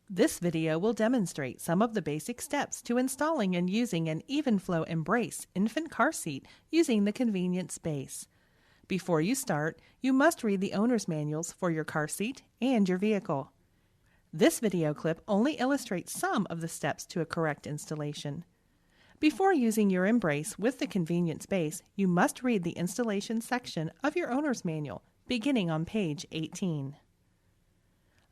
This video will demonstrate some of the basic steps to installing and using an Evenflo Embrace infant car seat using the convenient space. Before you start, you must read the owner's manuals for your car seat and your vehicle. This video clip only illustrates some of the steps to a correct installation. Before using your Embrace with the convenient space, you must read the installation section of your owner's manual, beginning on page 18.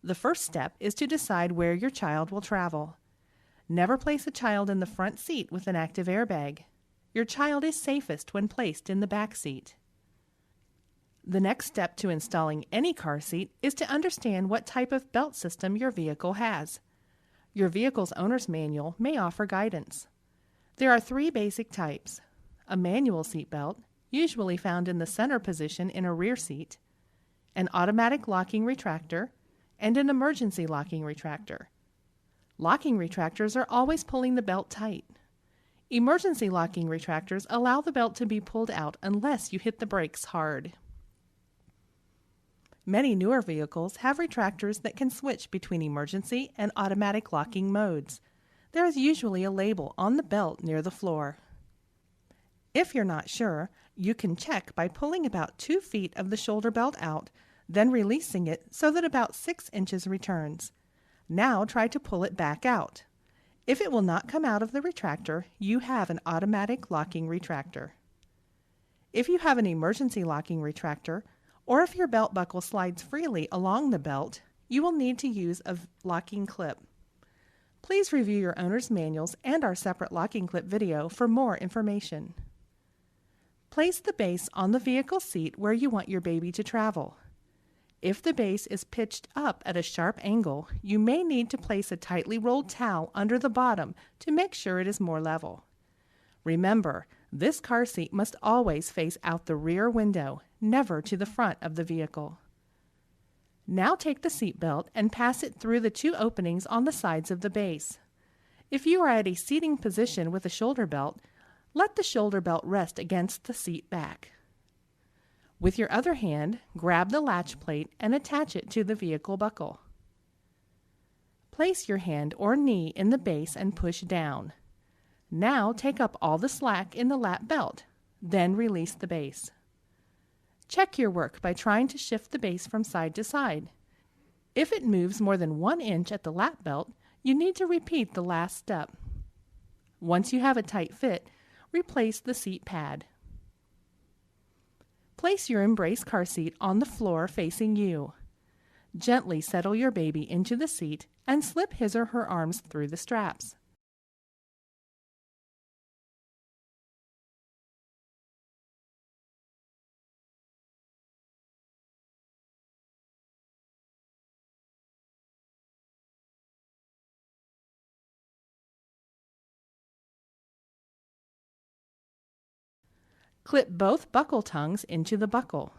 The first step is to decide where your child will travel. Never place a child in the front seat with an active airbag. Your child is safest when placed in the back seat. The next step to installing any car seat is to understand what type of belt system your vehicle has. Your vehicle's owner's manual may offer guidance. There are 3 basic types: a manual seat belt, usually found in the center position in a rear seat, an automatic locking retractor, and an emergency locking retractor. Locking retractors are always pulling the belt tight. Emergency locking retractors allow the belt to be pulled out unless you hit the brakes hard. Many newer vehicles have retractors that can switch between emergency and automatic locking modes. There is usually a label on the belt near the floor. If you're not sure, you can check by pulling about 2 feet of the shoulder belt out, then releasing it so that about 6 inches returns. Now try to pull it back out. If it will not come out of the retractor, you have an automatic locking retractor. If you have an emergency locking retractor, or if your belt buckle slides freely along the belt, you will need to use a locking clip. Please review your owner's manuals and our separate locking clip video for more information. Place the base on the vehicle seat where you want your baby to travel. If the base is pitched up at a sharp angle, you may need to place a tightly rolled towel under the bottom to make sure it is more level. Remember, this car seat must always face out the rear window, never to the front of the vehicle. Now take the seat belt and pass it through the 2 openings on the sides of the base. If you are at a seating position with a shoulder belt, let the shoulder belt rest against the seat back. With your other hand, grab the latch plate and attach it to the vehicle buckle. Place your hand or knee in the base and push down. Now take up all the slack in the lap belt, then release the base. Check your work by trying to shift the base from side to side. If it moves more than 1 inch at the lap belt, you need to repeat the last step. Once you have a tight fit, replace the seat pad. Place your Embrace car seat on the floor facing you. Gently settle your baby into the seat and slip his or her arms through the straps. Clip both buckle tongues into the buckle.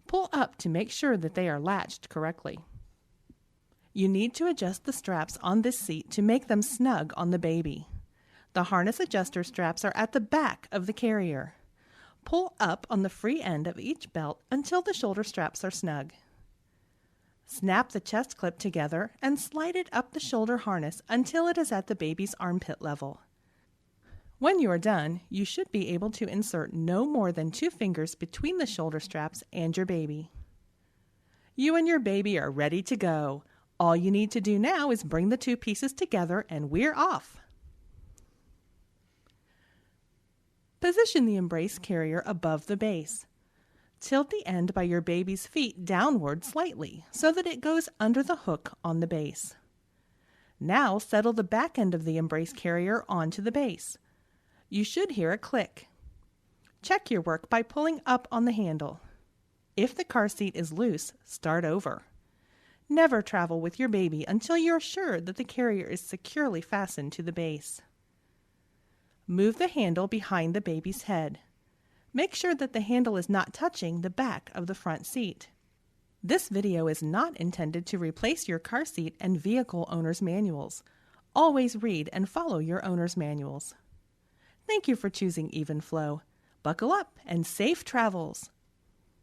Pull up to make sure that they are latched correctly. You need to adjust the straps on this seat to make them snug on the baby. The harness adjuster straps are at the back of the carrier. Pull up on the free end of each belt until the shoulder straps are snug. Snap the chest clip together and slide it up the shoulder harness until it is at the baby's armpit level. When you are done, you should be able to insert no more than 2 fingers between the shoulder straps and your baby. You and your baby are ready to go. All you need to do now is bring the 2 pieces together and we're off. Position the Embrace carrier above the base. Tilt the end by your baby's feet downward slightly so that it goes under the hook on the base. Now settle the back end of the Embrace carrier onto the base. You should hear a click. Check your work by pulling up on the handle. If the car seat is loose, start over. Never travel with your baby until you're sure that the carrier is securely fastened to the base. Move the handle behind the baby's head. Make sure that the handle is not touching the back of the front seat. This video is not intended to replace your car seat and vehicle owner's manuals. Always read and follow your owner's manuals. Thank you for choosing Evenflo. Buckle up and safe travels!